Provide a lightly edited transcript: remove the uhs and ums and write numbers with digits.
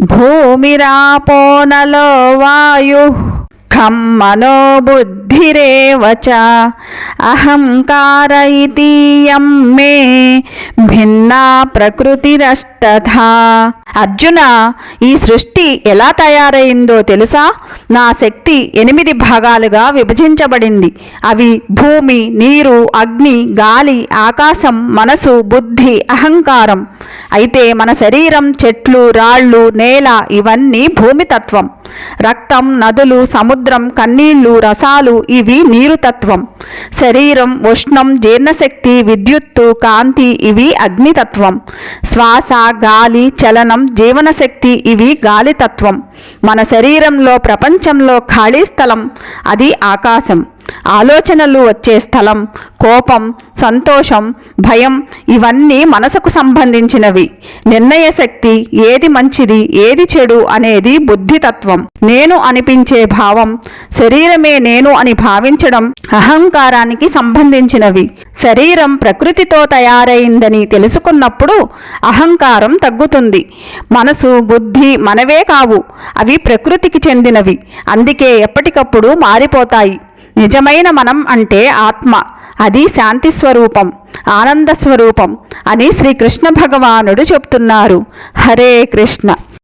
భూమిరాపో నలో వాయు ఖం మనో బుద్ధిరేవ చ అహంకార ఇతీయం మే భిన్నా ప్రకృతిరస్తథా. అర్జున, ఈ సృష్టి ఎలా తయారైందో తెలుసా? నా శక్తి 8 భాగాలుగా విభజించబడింది. అవి భూమి, నీరు, అగ్ని, గాలి, ఆకాశం, మనసు, బుద్ధి, అహంకారం. అయితే మన శరీరం, చెట్లు, రాళ్ళు, నేల ఇవన్నీ భూమి తత్వం. రక్తం, నదులు, సముద్రం, కన్నీళ్లు, రసాలు ఇవి నీరు తత్వం. శరీరం, ఉష్ణం, జీర్ణశక్తి, విద్యుత్తు, కాంతి ఇవి అగ్నితత్వం. శ్వాస, గాలి, చలనం, జీవనశక్తి ఇవి గాలితత్వం. మన శరీరంలో ప్రపంచంలో ఖాళీ స్థలం, అది ఆకాశం. ఆలోచనలు వచ్చే స్థలం, కోపం, సంతోషం, భయం ఇవన్నీ మనసుకు సంబంధించినవి. నిర్ణయ శక్తి, ఏది మంచిది ఏది చెడు అనేది బుద్ధితత్వం. నేను అనిపించే భావం, శరీరమే నేను అని భావించడం అహంకారానికి సంబంధించినవి. శరీరం ప్రకృతితో తయారైందని తెలుసుకున్నప్పుడు అహంకారం తగ్గుతుంది. మనసు, బుద్ధి మనవే కావు, అవి ప్రకృతికి చెందినవి. అందుకే ఎప్పటికప్పుడు మారిపోతాయి. నిజమైన మనం అంటే ఆత్మ, అది శాంతి స్వరూపం, ఆనంద స్వరూపం అని శ్రీకృష్ణ భగవానుడు చెప్తున్నారు. హరే కృష్ణ.